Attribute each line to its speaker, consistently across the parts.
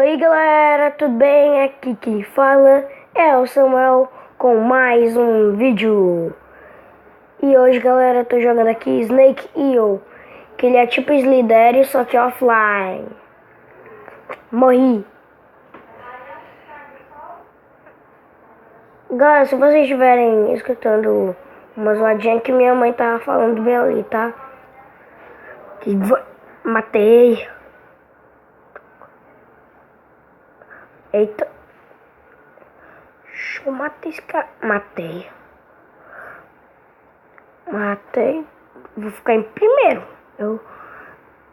Speaker 1: Oi galera, tudo bem? Aqui quem fala é o Samuel com mais um vídeo. E hoje galera, eu tô jogando aqui Snake Eel, que ele é tipo Slither, só que offline. Morri. Galera, se vocês estiverem escutando uma zoadinha que minha mãe tava falando bem ali, tá? Matei. Eita. Deixa eu matar esse cara. Matei. Vou ficar em primeiro.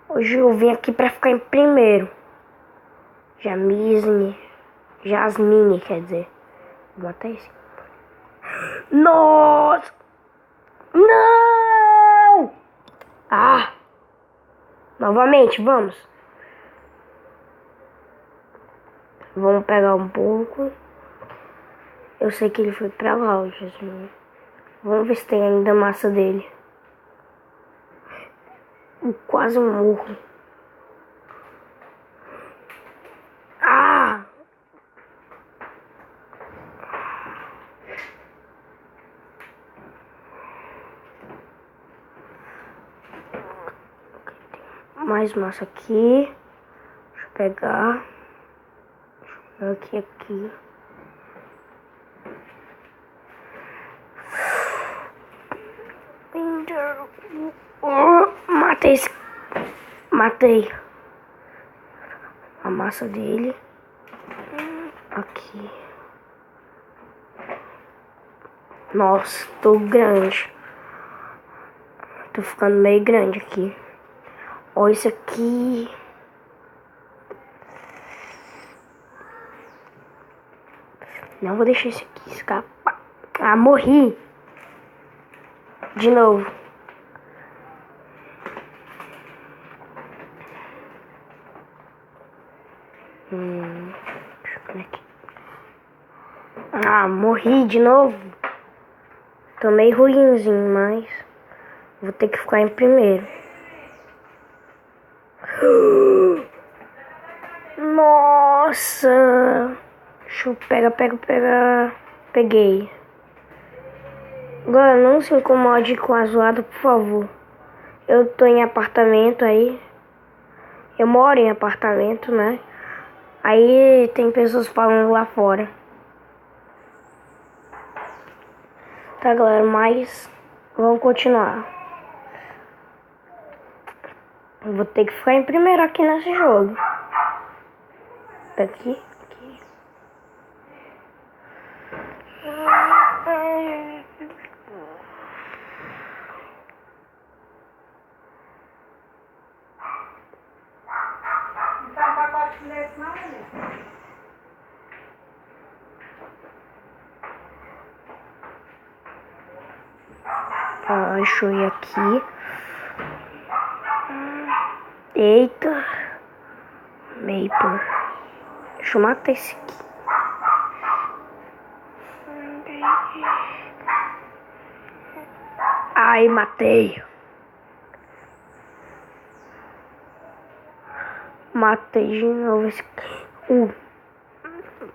Speaker 1: Hoje eu vim aqui pra ficar em primeiro. Jasmine, quer dizer. Vou matar esse. Nossa! Não! Ah! Novamente, vamos. Vamos pegar um pouco. Eu sei que ele foi pra lá, o Jasmine. Vamos ver se tem ainda massa dele. Quase morro. Ah! Mais massa aqui. Deixa eu pegar. Aqui. Matei a massa dele. Aqui. Nossa, tô grande. Tô ficando meio grande aqui. Olha isso aqui. Não vou deixar esse aqui escapar. Ah, morri. De novo. Deixa eu ver aqui. Ah, morri de novo. Tô meio ruinzinho, mas vou ter que ficar em primeiro. Nossa. Deixa eu pegar. Peguei. Agora não se incomode com a zoada, por favor. Eu tô em apartamento aí. Eu moro em apartamento, né? Aí tem pessoas falando lá fora. Tá, galera, mas vamos continuar. Eu vou ter que ficar em primeiro aqui nesse jogo. Aqui. Deixa eu ir aqui. Eita. Maple. Deixa eu matar esse aqui. Ai, matei. Matei de novo esse aqui.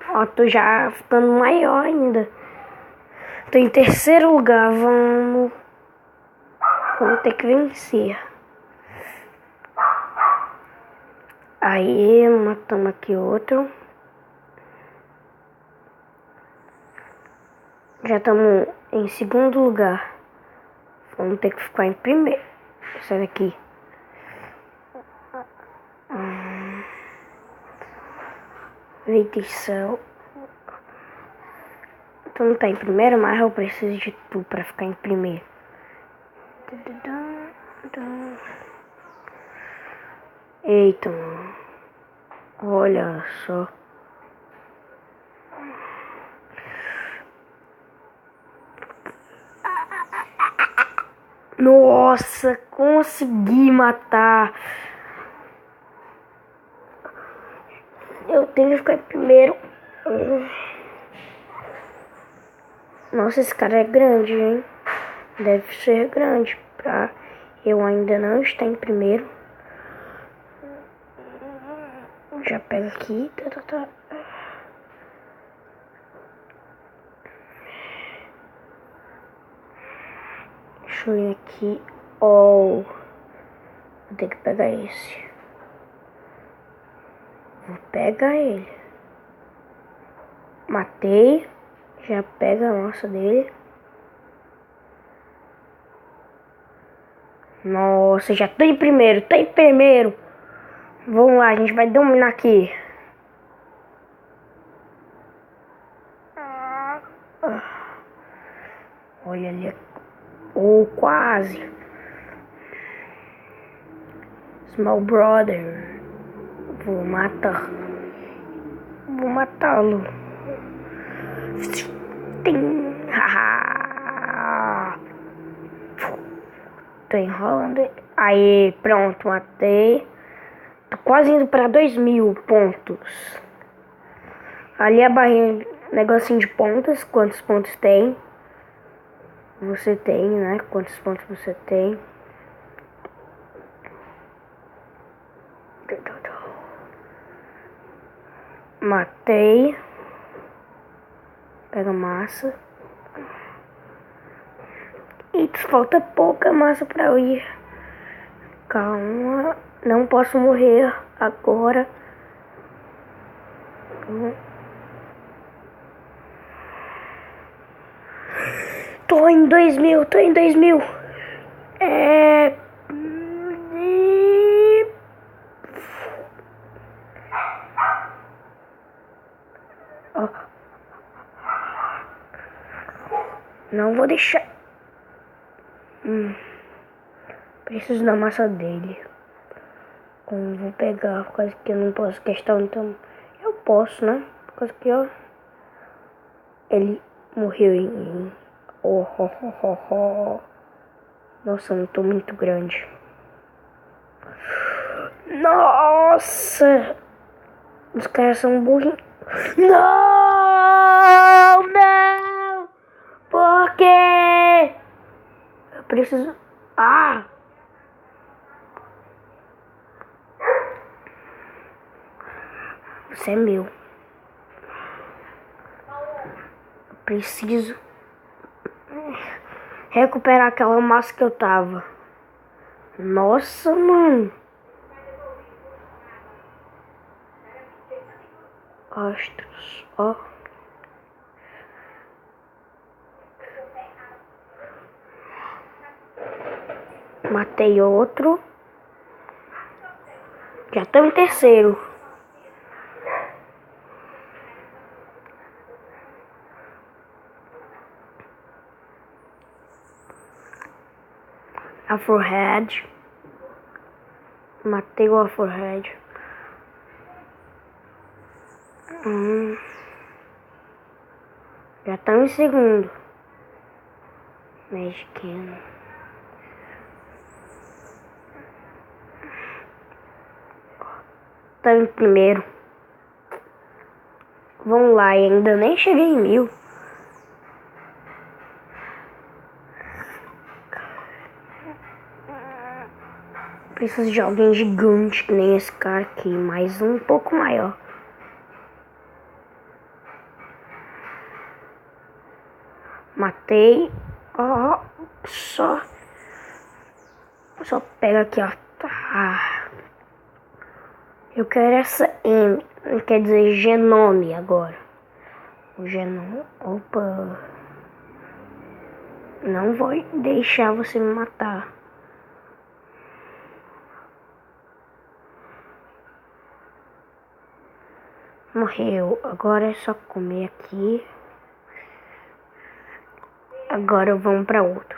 Speaker 1: Ó, tô já ficando maior ainda. Tô em terceiro lugar. Vamos ter que vencer. Aí, matamos aqui outro. Já estamos em segundo lugar. Vamos ter que ficar em primeiro. Sai daqui. Eita, céu. Tu não tá em primeiro, mas eu preciso de tu pra ficar em primeiro. Eita, mano. Olha só. Nossa, consegui matar. Eu tenho que ficar em primeiro. Nossa, esse cara é grande, hein? Deve ser grande pra eu ainda não estar em primeiro. Já pega aqui. Deixa eu ir aqui. Oh, vou ter que pegar esse. Vou pegar ele. Matei. Já pega a massa dele. Nossa, já tô em primeiro, tô em primeiro. Vamos lá, a gente vai dominar aqui. Olha ali. Oh, quase. Small brother. Vou matar. Vou matá-lo. Tô enrolando. Aí, pronto, matei. Tô quase indo pra 2000 pontos. Ali a barrinha, negocinho de pontos. Quantos pontos tem? Você tem, né? Quantos pontos você tem? Matei. Pega massa. E falta pouca massa pra eu ir. Calma. Não posso morrer agora. Tô em 2000, tô em 2000. Não vou deixar. Preciso da massa dele. Como vou pegar, por causa que eu não posso questão, então eu posso, né? Por causa que ó, ele morreu em Nossa, eu não tô muito grande. Nossa! Os caras são burrinhos. Não! Não! Por quê? Eu preciso... Ah! Você é meu. Eu preciso recuperar aquela massa que eu tava. Nossa, mano. Astros, ó. Matei outro. Já estamos em terceiro. Afrohead. Matei o Afrohead. Já estamos em segundo. Mexicano. Estamos em primeiro. Vamos lá, ainda nem cheguei em 1000. Preciso de alguém gigante que nem esse cara aqui, mas um pouco maior. Matei. Ó, só pega aqui, ó. Tá. Eu quero essa M, quer dizer genome agora. O genome. Opa. Não vou deixar você me matar. Morreu. Agora é só comer aqui. Agora vamos pra outro.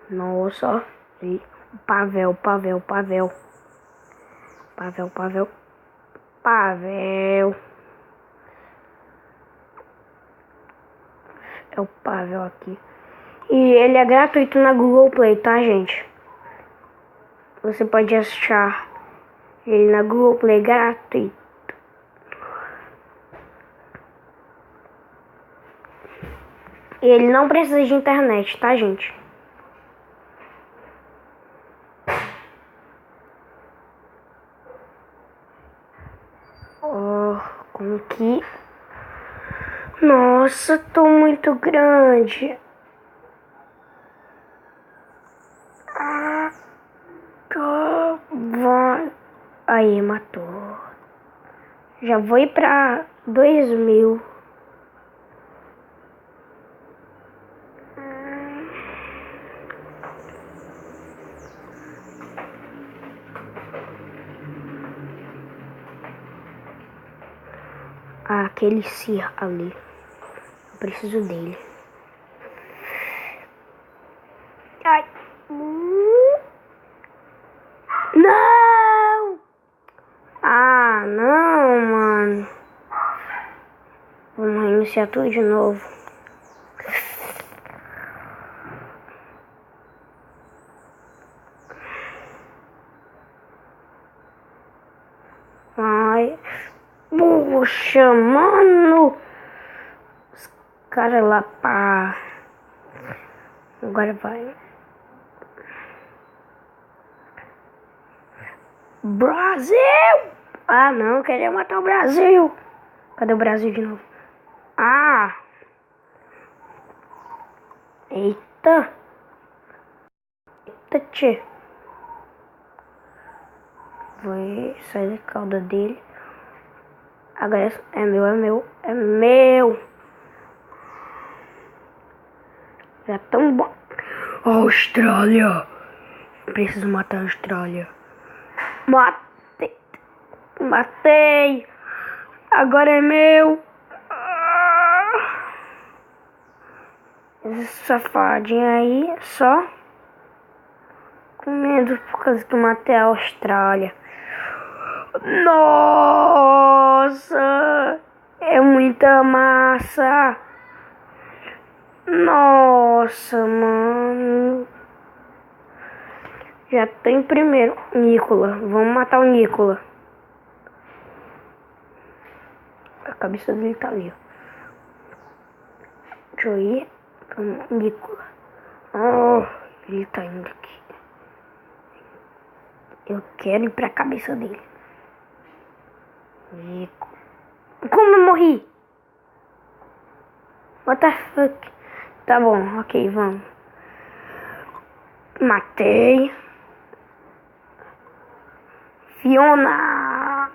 Speaker 1: Nossa, ó. E pavel. Pavel. É o Pavel aqui. E ele é gratuito na Google Play, tá, gente? Você pode achar ele na Google Play gratuito. E ele não precisa de internet, tá, gente? Ó, como que... Nossa, tô muito grande. Ah, vai. Aí, matou. Já vou ir pra 2000. Aquele Sir ali. Eu preciso dele. Ai. Não! Ah, não, mano. Vamos reiniciar tudo de novo. Ai. Puxa, mano. Os caras lá, pá. Agora vai. Brasil! Ah, não, eu queria matar o Brasil. Cadê o Brasil de novo? Ah! Eita! Eita, tchê. Vou sair da cauda dele. Agora é meu, é meu, é meu. Já tão bom. Austrália! Preciso matar a Austrália. Matei! Matei! Agora é meu! Esse safadinho aí só comendo por causa que eu matei a Austrália. Nossa! É muita massa! Nossa, mano! Já tô em primeiro. Nicola. Vamos matar o Nicola. A cabeça dele tá ali, ó. Deixa eu ir pro Nicola. Oh, ele tá indo aqui. Eu quero ir pra cabeça dele. Nicola. Como eu morri? What the fuck? Tá bom, ok, vamos. Matei. Fiona.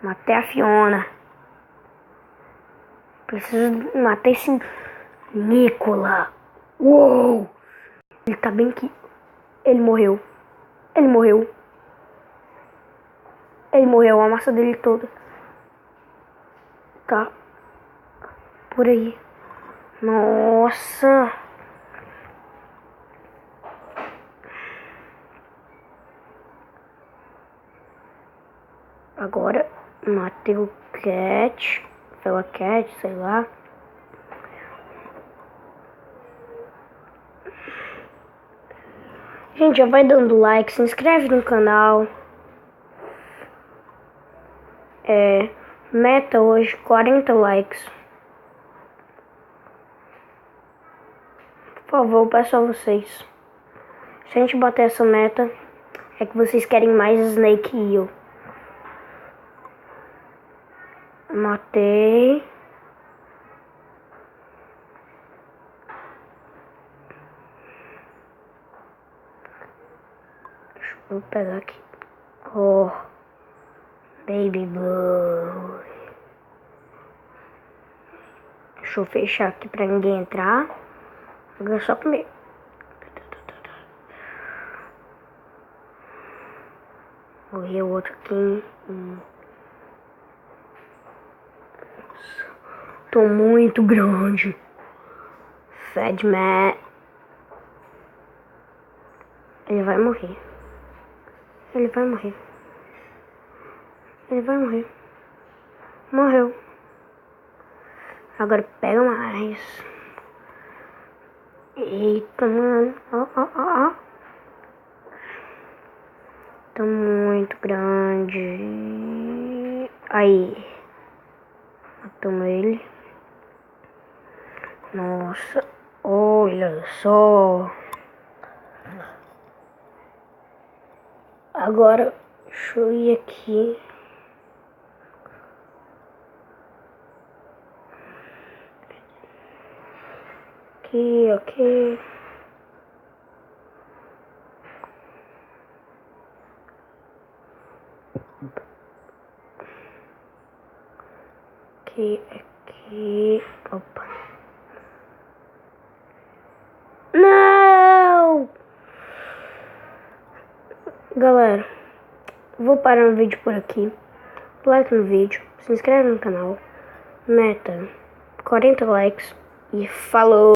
Speaker 1: Matei a Fiona. Preciso matar esse Nicola. Uou! Ele tá bem aqui. Ele morreu. Ele morreu. Ele morreu, a massa dele toda. Tá. Por aí. Nossa. Agora matei o Cat. Pela Cat, sei lá. Gente, já vai dando like, se inscreve no canal. Meta hoje 40 likes. Por favor, peço a vocês. Se a gente bater essa meta, é que vocês querem mais Snake e eu. Matei. Deixa eu pegar aqui. Oh, Baby Blue. Deixa eu fechar aqui pra ninguém entrar. Agora é só comer. Morreu outro aqui. Tô muito grande. Fedman. Ele vai morrer. Ele vai morrer. Ele vai morrer. Morreu. Agora pega mais. Eita, mano. Ó. Tô muito grande. Aí. Matamos ele. Nossa. Olha só. Agora, deixa eu ir aqui. Aqui, ok. Aqui. Opa. Não! Galera, vou parar o vídeo por aqui. Like no vídeo, se inscreve no canal. Meta 40 likes e falou!